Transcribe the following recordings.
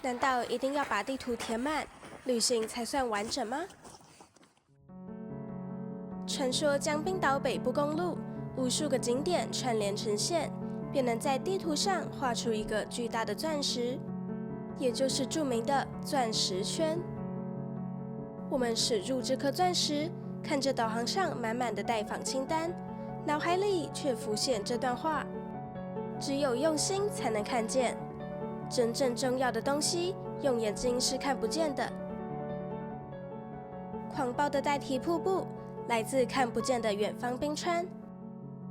难道一定要把地图填满，旅行才算完整吗？传说将冰岛北部公路无数个景点串联成线，便能在地图上画出一个巨大的钻石，也就是著名的钻石圈。我们驶入这颗钻石，看着导航上满满的待访清单，脑海里却浮现这段话：只有用心才能看见，真正重要的东西用眼睛是看不见的。狂暴的带提瀑布来自看不见的远方冰川，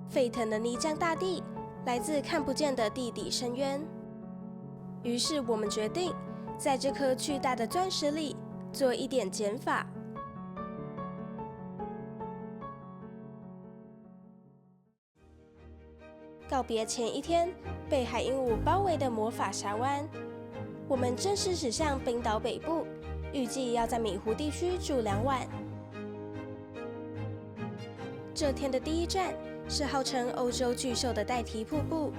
沸腾的泥浆大地来自看不见的地底深渊。于是我们决定，在这颗巨大的钻石里做一点减法。告别前一天被海鹦鹉包围的魔法峡湾，我们正式驶向冰岛北部，预计要在米湖地区住2晚。这天的第一站是号称欧洲巨兽的带提瀑布。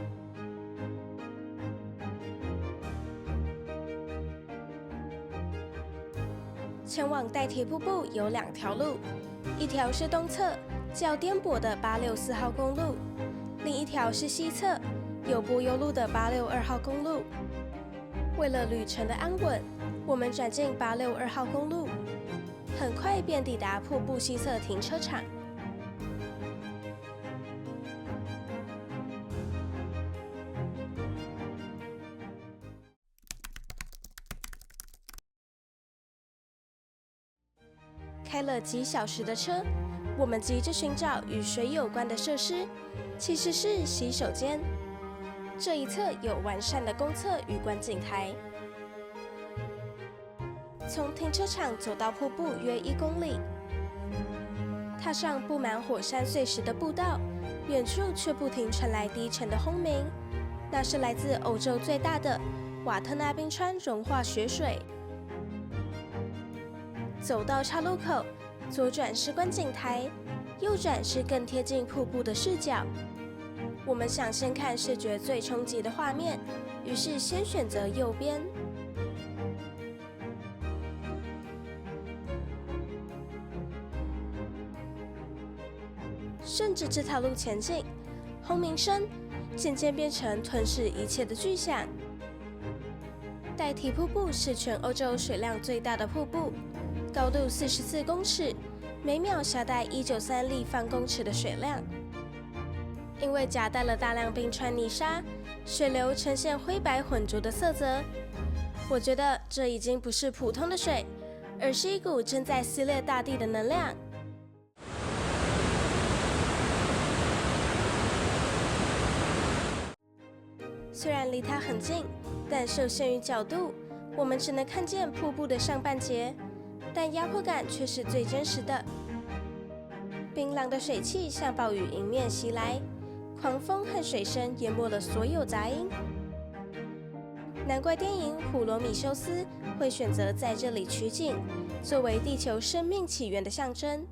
前往带提瀑布有2条路，一条是东侧较颠簸的864号公路，另一条是西侧有柏油路的862号公路。为了旅程的安稳，我们转进862号公路，很快便抵达瀑布西侧停车场。开了几小时的车，我们急着寻找与水有关的设施，其实是洗手间。这一侧有完善的公厕与观景台。从停车场走到瀑布约1公里，踏上布满火山碎石的步道，远处却不停传来低沉的轰鸣，那是来自欧洲最大的瓦特纳冰川融化雪水。走到岔路口，左转是观景台，右转是更贴近瀑布的视角。我们想先看视觉最冲击的画面，于是先选择右边。顺着这条路前进，轰鸣声渐渐变成吞噬一切的巨响。带提瀑布是全欧洲水量最大的瀑布，高度44公尺，每秒携带193立方公尺的水量。因为夹带了大量冰川泥沙，水流呈现灰白混浊的色泽。我觉得这已经不是普通的水，而是一股正在撕裂大地的能量。虽然离它很近，但受限于角度，我们只能看见瀑布的上半截，但压迫感却是最真实的。冰冷的水汽像暴雨迎面袭来，狂风和水声淹没了所有杂音。难怪电影《普罗米修斯》会选择在这里取景，作为地球生命起源的象征。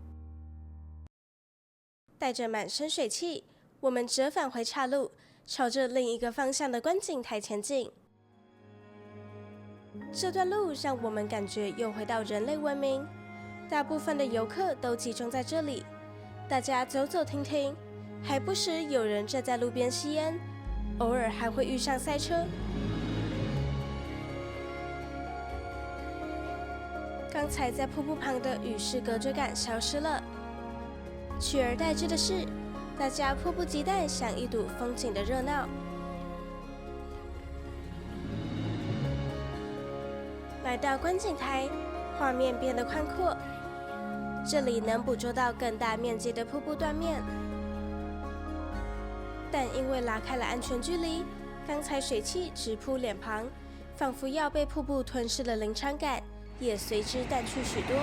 带着满身水汽，我们折返回岔路，朝着另一个方向的观景台前进。这段路让我们感觉又回到人类文明，大部分的游客都集中在这里，大家走走停停，还不时有人站在路边吸烟，偶尔还会遇上塞车。刚才在瀑布旁的与世隔绝感消失了，取而代之的是大家迫不及待想一睹风景的热闹。来到观景台，画面变得宽阔，这里能捕捉到更大面积的瀑布断面。但因为拉开了安全距离，刚才水汽直扑脸庞，仿佛要被瀑布吞噬的临场感也随之淡去许多。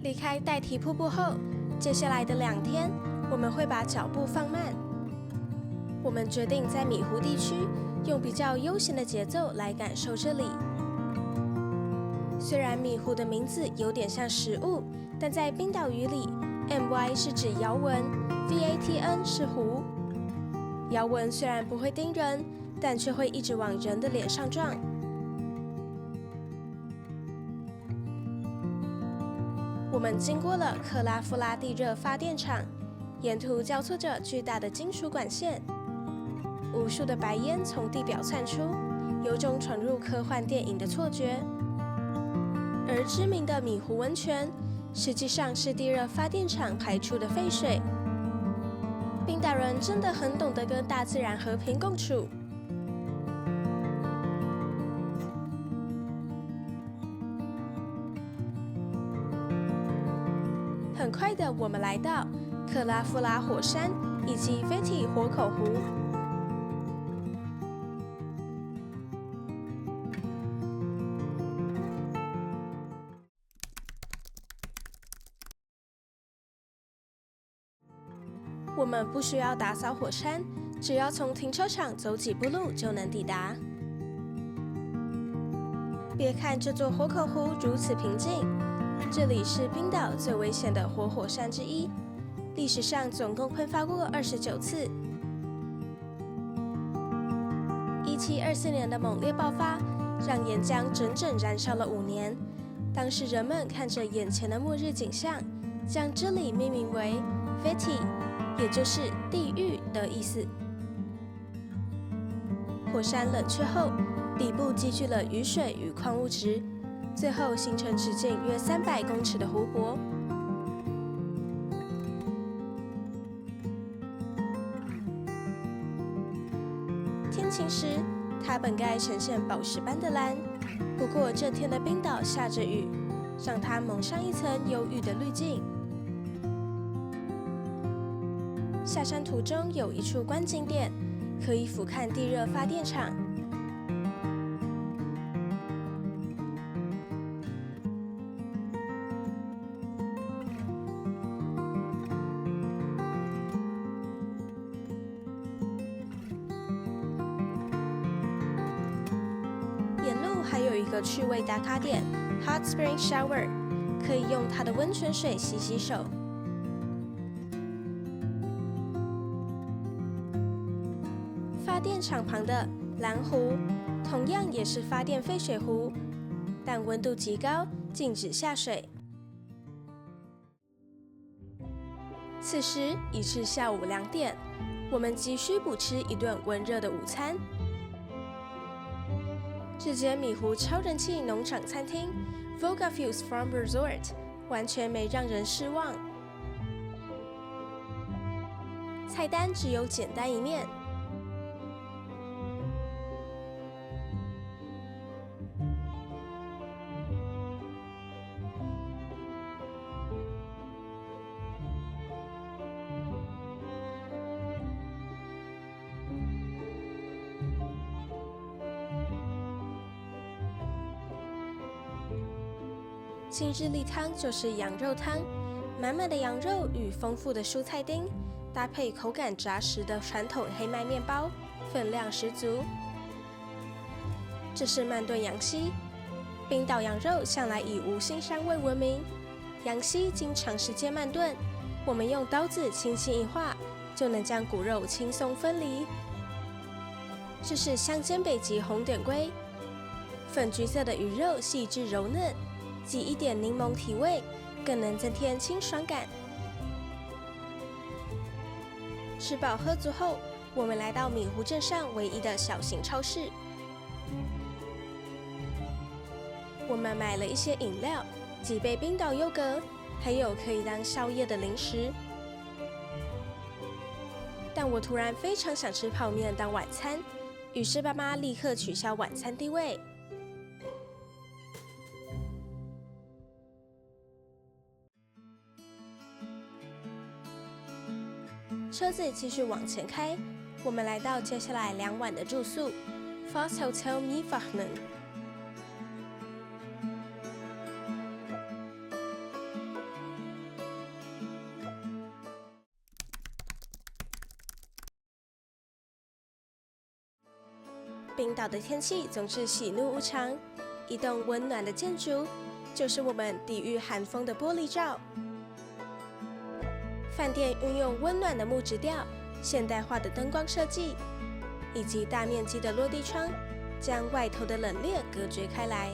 离开带提瀑布后，接下来的2天，我们会把脚步放慢。我们决定在米湖地区用比较悠闲的节奏来感受这里。虽然米湖的名字有点像食物，但在冰岛语里， ，My 是指摇纹 ，Vatn 是湖。摇纹虽然不会叮人，但却会一直往人的脸上撞。我们经过了克拉夫拉地热发电厂，沿途交错着巨大的金属管线，无数的白烟从地表窜出，有种闯入科幻电影的错觉。而知名的米湖温泉，实际上是地热发电厂排出的废水。冰岛人真的很懂得跟大自然和平共处。很快的，我们来到克拉夫拉火山以及菲提火口湖。我们不需要打扫火山，只要从停车场走几步路就能抵达。别看这座火口湖如此平静，这里是冰岛最危险的活火山之一，历史上总共喷发过29次。1724年的猛烈爆发，让岩浆整整燃烧了5年。当时人们看着眼前的末日景象，将这里命名为 Veti， 也就是地狱的意思。火山冷却后，底部积聚了雨水与矿物质，最后形成直径约300公尺的湖泊。天晴时，它本该呈现宝石般的蓝，不过这天的冰岛下着雨，让它蒙上一层忧郁的滤镜。下山途中有一处观景点，可以俯瞰地热发电厂。沿路还有一个趣味打卡点 Hot Spring Shower， 可以用它的温泉水洗洗手。发电厂旁的蓝湖同样也是发电废水湖，但温度极高，禁止下水。此时已是下午2点，我们急需补吃一顿温热的午餐。这间米湖超人气农场餐厅 Vogafjus Farm Resort 完全没让人失望。菜单只有简单一面。今日例汤就是羊肉汤，满满的羊肉与丰富的蔬菜丁，搭配口感扎实的传统黑麦面包，分量十足。这是曼顿羊膝，冰岛羊肉向来以无腥膻味闻名，羊膝经长时间慢炖，我们用刀子轻轻一划，就能将骨肉轻松分离。这是香煎北极红点龟，粉橘色的鱼肉细致柔嫩。挤一点柠檬提味，更能增添清爽感。吃饱喝足后，我们来到米湖镇上唯一的小型超市。我们买了一些饮料，几杯冰岛优格，还有可以当宵夜的零食。但我突然非常想吃泡面当晚餐，于是爸妈立刻取消晚餐地位。车子继续往前开，我们来到接下来2晚的住宿 Fast Hotel Mifahnen。冰岛的天气总是喜怒无常，一栋温暖的建筑就是我们抵御寒风的玻璃罩。饭店运用温暖的木质调、现代化的灯光设计，以及大面积的落地窗，将外头的冷冽隔绝开来。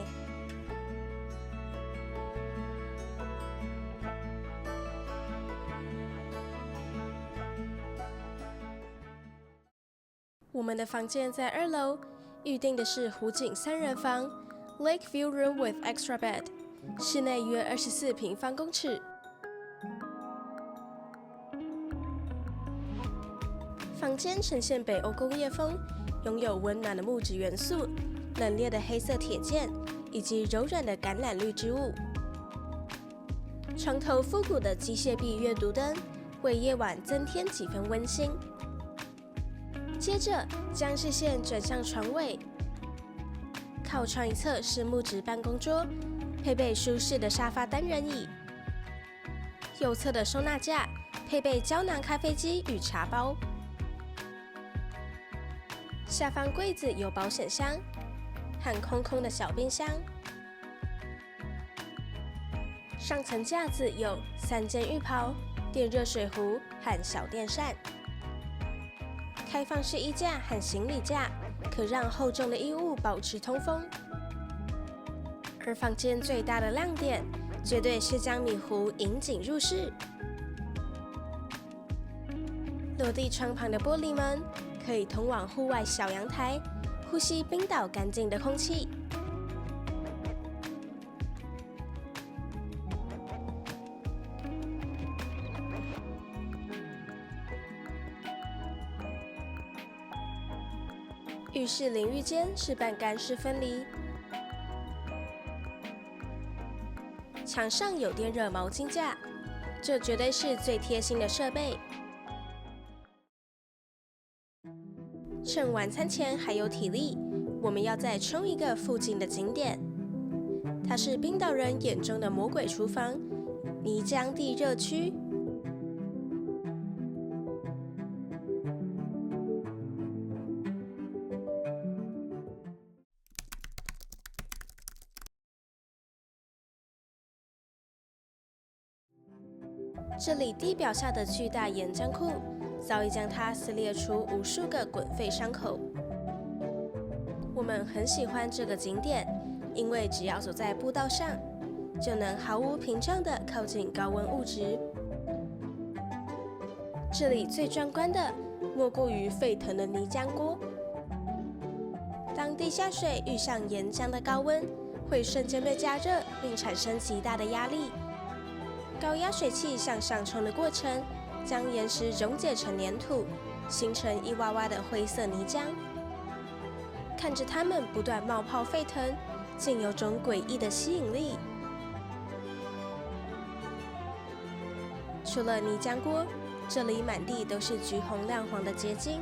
我们的房间在2楼，预定的是湖景3人房 （Lake View Room with Extra Bed）， 室内约24平方公尺。房间呈现北欧工业风，拥有温暖的木质元素、冷冽的黑色铁件以及柔软的橄榄绿织物。床头复古的机械臂阅读灯，为夜晚增添几分温馨。接着将视线转向床尾，靠窗一侧是木质办公桌，配备舒适的沙发单人椅。右侧的收纳架配备胶囊咖啡机与茶包。下方柜子有保险箱和空空的小冰箱。上层架子有3件浴袍、电热水壶和小电扇。开放式衣架和行李架，可让厚重的衣物保持通风。而房间最大的亮点，绝对是将米湖引颈入室。落地窗旁的玻璃门，可以通往户外小阳台，呼吸冰岛干净的空气。浴室淋浴间是半干式分离，墙上有电热毛巾架，这绝对是最贴心的设备。趁晚餐前还有体力，我们要再冲一个附近的景点。它是冰岛人眼中的魔鬼厨房——泥浆地热区。这里地表下的巨大岩浆库，早已将它撕裂出无数个滚沸伤口。我们很喜欢这个景点，因为只要走在步道上，就能毫无屏障地靠近高温物质。这里最壮观的，莫过于沸腾的泥浆锅。当地下水遇上岩浆的高温，会瞬间被加热，并产生极大的压力。高压水汽向上冲的过程，将岩石溶解成粘土，形成一洼洼的灰色泥浆。看着它们不断冒泡沸腾，竟有种诡异的吸引力。除了泥浆锅，这里满地都是橘红亮黄的结晶，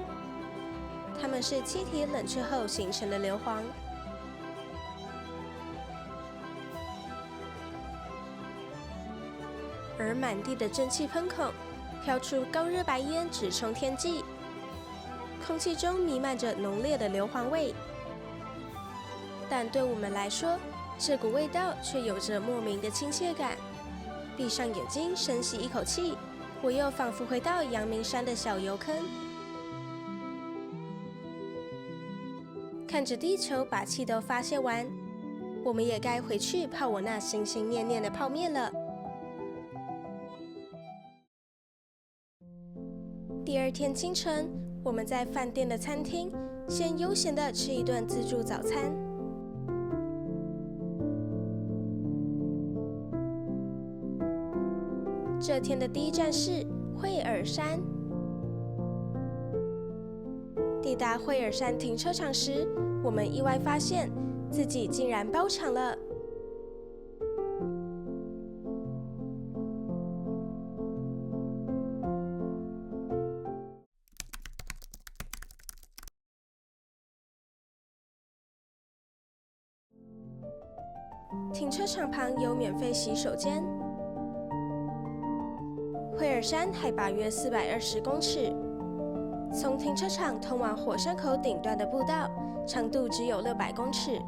它们是气体冷却后形成的硫磺。而满地的蒸汽喷孔飘出高热白烟，直冲天际，空气中弥漫着浓烈的硫磺味。但对我们来说，这股味道却有着莫名的亲切感。闭上眼睛，深吸一口气，我又仿佛回到阳明山的小油坑，看着地球把气都发泄完，我们也该回去泡我那心心念念的泡面了。第2天清晨，我们在饭店的餐厅先悠闲地吃一顿自助早餐。这天的第一站是惠尔山。抵达惠尔山停车场时，我们意外发现自己竟然包场了。停车场旁有免费洗手间。惠尔山海拔约420公尺，从停车场通往火山口顶端的步道长度只有600公尺。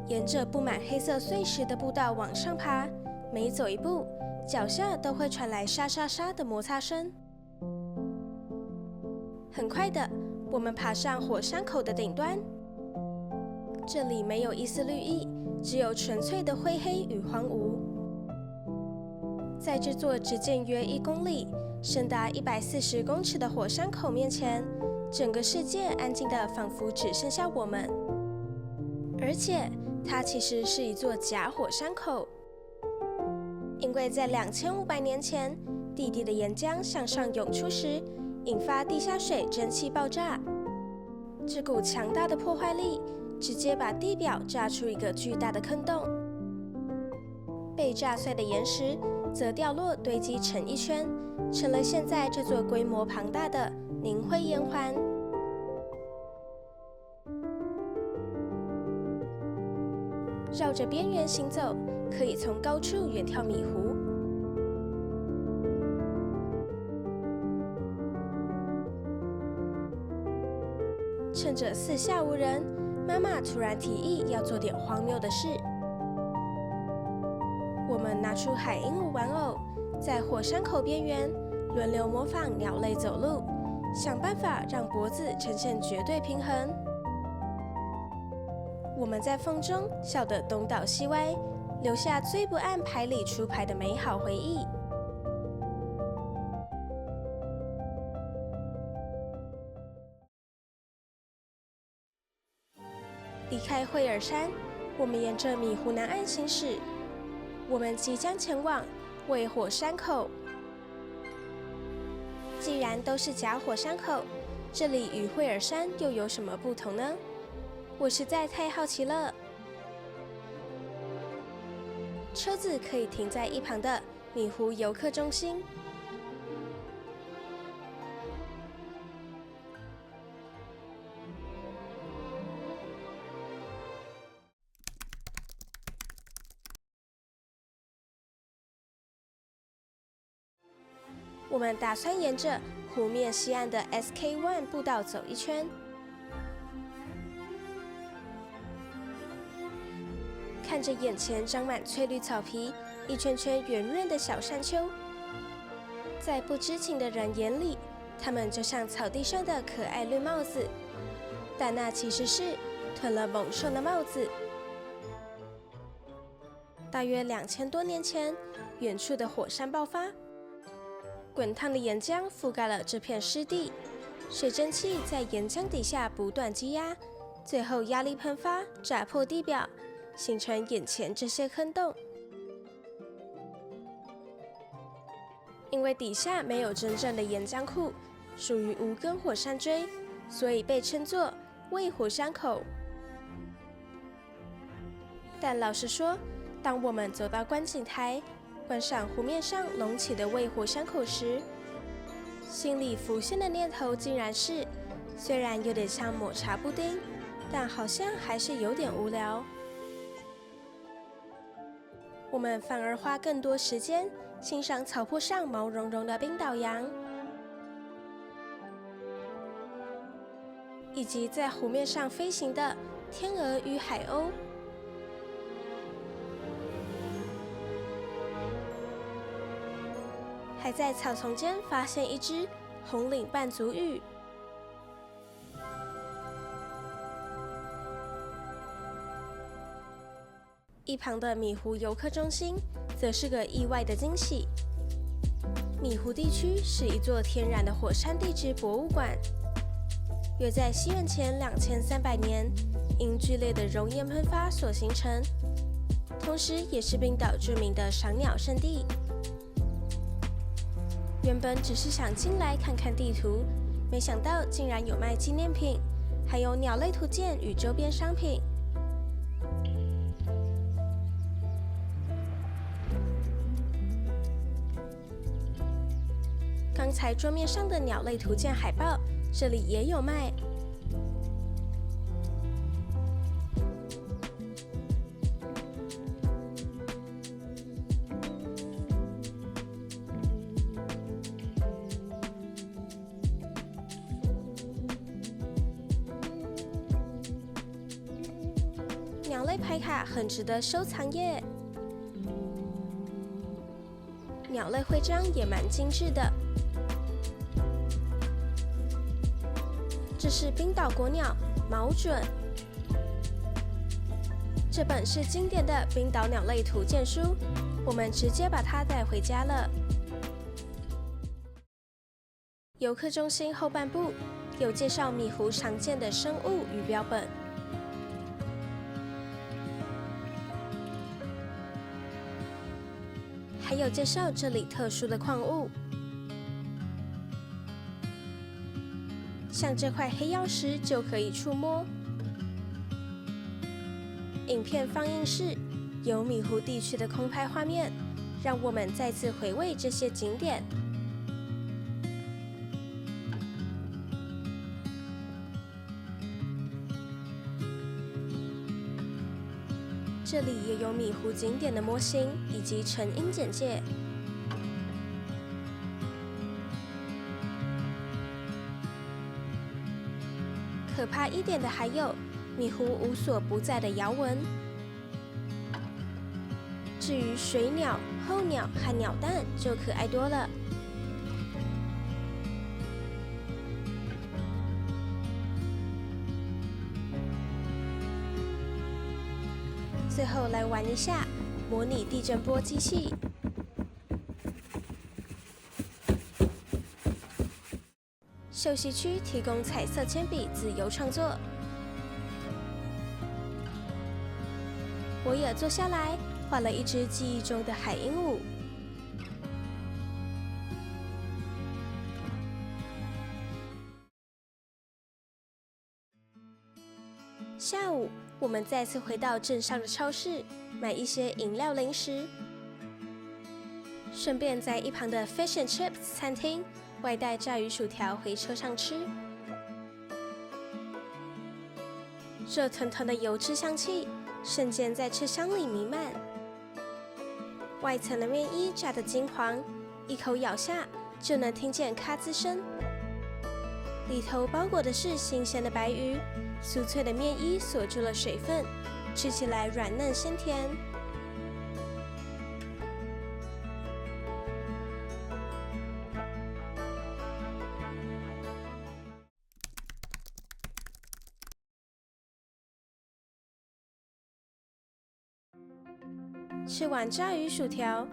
沿着布满黑色碎石的步道往上爬，每走一步，脚下都会传来沙沙沙的摩擦声。很快的，我们爬上火山口的顶端。这里没有一丝绿意，只有纯粹的灰黑与荒芜。在这座直径约1公里、深达140公尺的火山口面前，整个世界安静的仿佛只剩下我们。而且，它其实是一座假火山口，因为在2500年前，地底的岩浆向上涌出时，引发地下水蒸气爆炸。这股强大的破坏力直接把地表炸出一个巨大的坑洞，被炸碎的岩石则掉落堆积成一圈，成了现在这座规模庞大的凝灰岩环。绕着边缘行走，可以从高处远眺米湖。趁着四下无人，妈妈突然提议要做点荒谬的事。我们拿出海鹦鹉玩偶，在火山口边缘轮流模仿鸟类走路，想办法让脖子呈现绝对平衡。我们在风中笑得东倒西歪，留下最不按牌理出牌的美好回忆。离开惠尔山，我们沿着米湖南岸行驶。我们即将前往卫火山口。既然都是假火山口，这里与惠尔山又有什么不同呢？我实在太好奇了。车子可以停在一旁的米湖游客中心。我们打算沿着湖面西岸的 SK1 步道走一圈。看着眼前长满翠绿草皮、一圈圈圆润的小山丘，在不知情的人眼里，它们就像草地上的可爱绿帽子，但那其实是吞了猛兽的帽子。大约2000多年前，远处的火山爆发，滚烫的岩浆覆盖了这片湿地，水蒸气在岩浆底下不断积压，最后压力喷发，炸破地表，形成眼前这些坑洞。因为底下没有真正的岩浆库，属于无根火山锥，所以被称作卫火山口。但老实说，当我们走到观景台，观赏湖面上隆起的卫火山口时，心里浮现的念头竟然是：虽然有点像抹茶布丁，但好像还是有点无聊。我们反而花更多时间欣赏草坡上毛茸茸的冰岛羊，以及在湖面上飞行的天鹅与海鸥。还在草丛间发现一只红领半足鹬。一旁的米湖游客中心则是个意外的惊喜。米湖地区是一座天然的火山地质博物馆，约在西元前2300年因剧烈的熔岩喷发所形成，同时也是冰岛著名的赏鸟圣地。原本只是想进来看看地图，没想到竟然有卖纪念品，还有鸟类图鉴与周边商品。刚才桌面上的鸟类图鉴海报，这里也有卖。鸟类牌卡很值得收藏耶。鸟类徽章也蛮精致的。这是冰岛国鸟毛隼，这本是经典的冰岛鸟类图鉴书，我们直接把它带回家了。游客中心后半部有介绍米湖常见的生物与标本，还有介绍这里特殊的矿物，像这块黑曜石就可以触摸。影片放映室有米湖地区的空拍画面，让我们再次回味这些景点。这里也有米湖景点的模型以及成因简介。可怕一点的还有米湖无所不在的摇纹。至于水鸟、候鸟和鸟蛋就可爱多了。最后来玩一下模拟地震波机器。休息区提供彩色铅笔自由创作。我也坐下来画了一只记忆中的海鹦鹉。下午，我们再次回到镇上的超市，买一些饮料零食，顺便在一旁的 Fish and Chips 餐厅外带炸鱼薯条回车上吃。热腾腾的油脂香气瞬间在车厢里弥漫，外层的面衣炸得金黄，一口咬下就能听见咔吱声。里头包裹的是新鲜的白鱼，酥脆的面衣锁住了水分，吃起来软嫩鲜甜。吃完炸鱼薯条，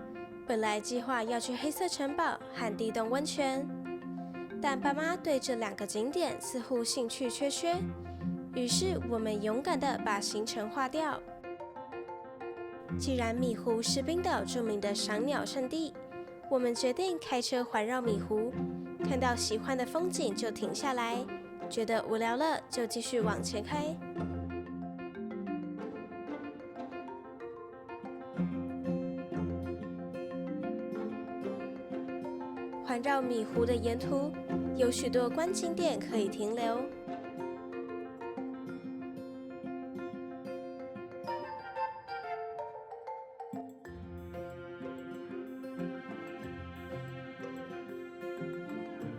本来计划要去黑色城堡和地洞温泉，但爸妈对这2个景点似乎兴趣缺缺，于是我们勇敢地把行程划掉。既然米湖是冰岛著名的赏鸟圣地，我们决定开车环绕米湖，看到喜欢的风景就停下来，觉得无聊了就继续往前开。环绕米湖的沿途有许多观景点可以停留。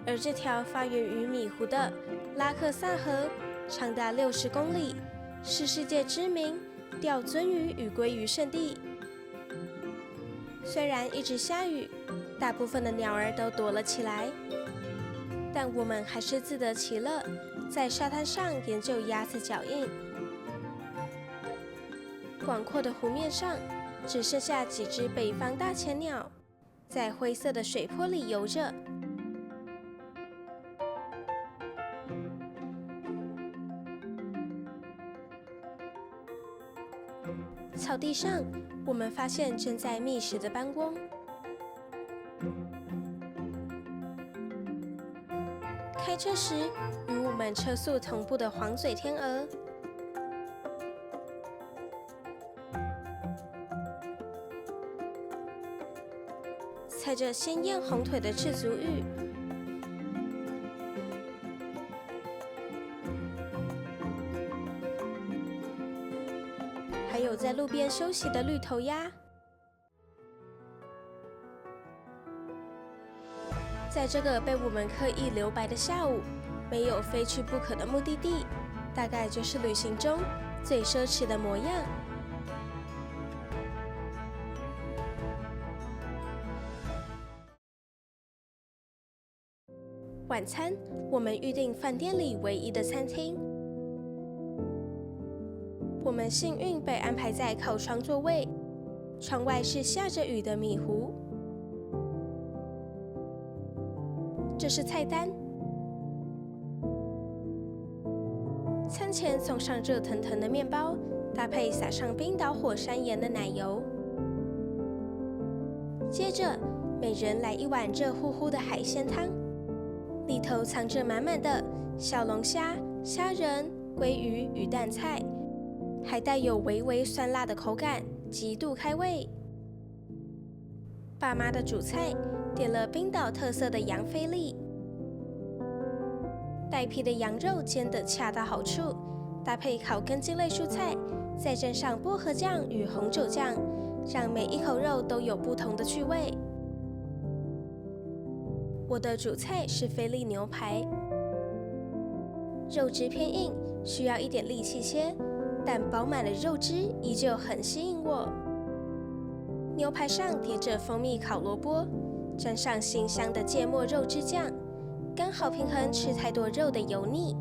而这条发源于米湖的拉克萨河，长达60公里，是世界知名钓鳟鱼与鲑鱼圣地。虽然一直下雨，大部分的鸟儿都躲了起来，但我们还是自得其乐，在沙滩上研究鸭子脚印。广阔的湖面上，只剩下几只北方大浅鸟，在灰色的水波里游着。草地上，我们发现正在觅食的斑翁。开车时，与我们车速同步的黄嘴天鹅。踩着鲜艳红腿的赤足鹬。还有在路边休息的绿头鸭。在这个被我们刻意留白的下午，没有非去不可的目的地，大概就是旅行中最奢侈的模样。晚餐，我们预定饭店里唯一的餐厅。我们幸运被安排在靠窗座位，窗外是下着雨的米湖。这是菜单。餐前送上热腾腾的面包，搭配撒上冰岛火山岩的奶油。接着，每人来一碗热乎乎的海鲜汤，里头藏着满满的小龙虾、虾仁、鲑鱼与淡菜，还带有微微酸辣的口感，极度开胃。爸妈的主菜点了冰岛特色的羊菲力，带皮的羊肉煎得恰到好处，搭配烤根茎类蔬菜，再蘸上薄荷酱与红酒酱，让每一口肉都有不同的趣味。我的主菜是菲力牛排，肉质偏硬，需要一点力气切，但饱满的肉汁依旧很吸引我。牛排上叠着蜂蜜烤萝卜，沾上馨香的芥末肉汁酱，刚好平衡吃太多肉的油腻。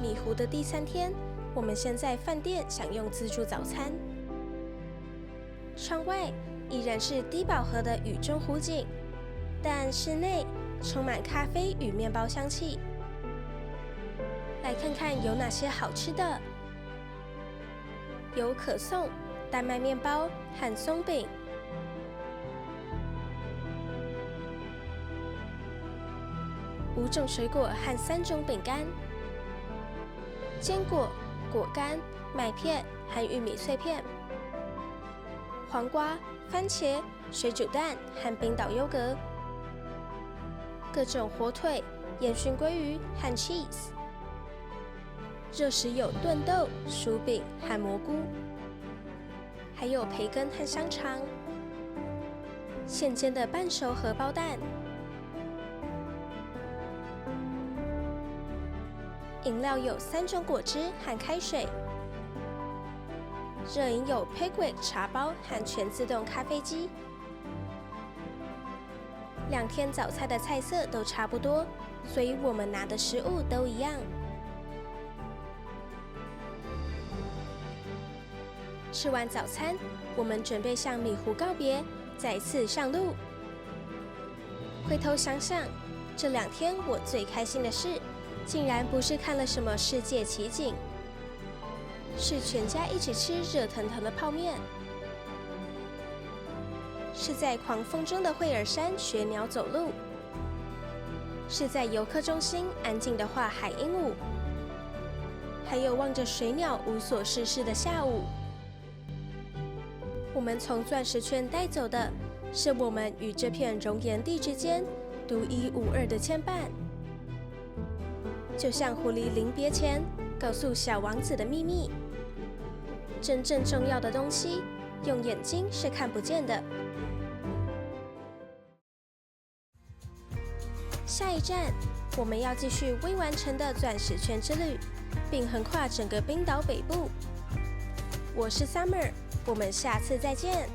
米湖的第3天，我们先在饭店享用自助早餐。窗外依然是低饱和的雨中湖景，但室内充满咖啡与面包香气。来看看有哪些好吃的，有可颂、丹麦面包和松饼，5种水果和3种饼干，坚果、果干、麦片和玉米碎片，黄瓜、番茄、水煮蛋和冰岛优格，各种火腿、烟熏鲑鱼和 cheese。热食有炖豆、薯饼和蘑菇，还有培根和香肠，现煎的半熟荷包蛋。饮料有3种果汁和开水，热饮有 Pickwick 茶包和全自动咖啡机。2天早餐的菜色都差不多，所以我们拿的食物都一样。吃完早餐，我们准备向米湖告别，再次上路。回头想想，这2天我最开心的事，竟然不是看了什么世界奇景，是全家一起吃热腾腾的泡面，是在狂风中的惠尔山学鸟走路，是在游客中心安静地画海鹦鹉，还有望着水鸟无所事事的下午。我们从钻石圈带走的，是我们与这片熔岩地之间独一无二的牵绊。就像狐狸临别前告诉小王子的秘密，真正重要的东西，用眼睛是看不见的。下一站，我们要继续未完成的钻石圈之旅，并横跨整个冰岛北部。我是 Summer，我们下次再见。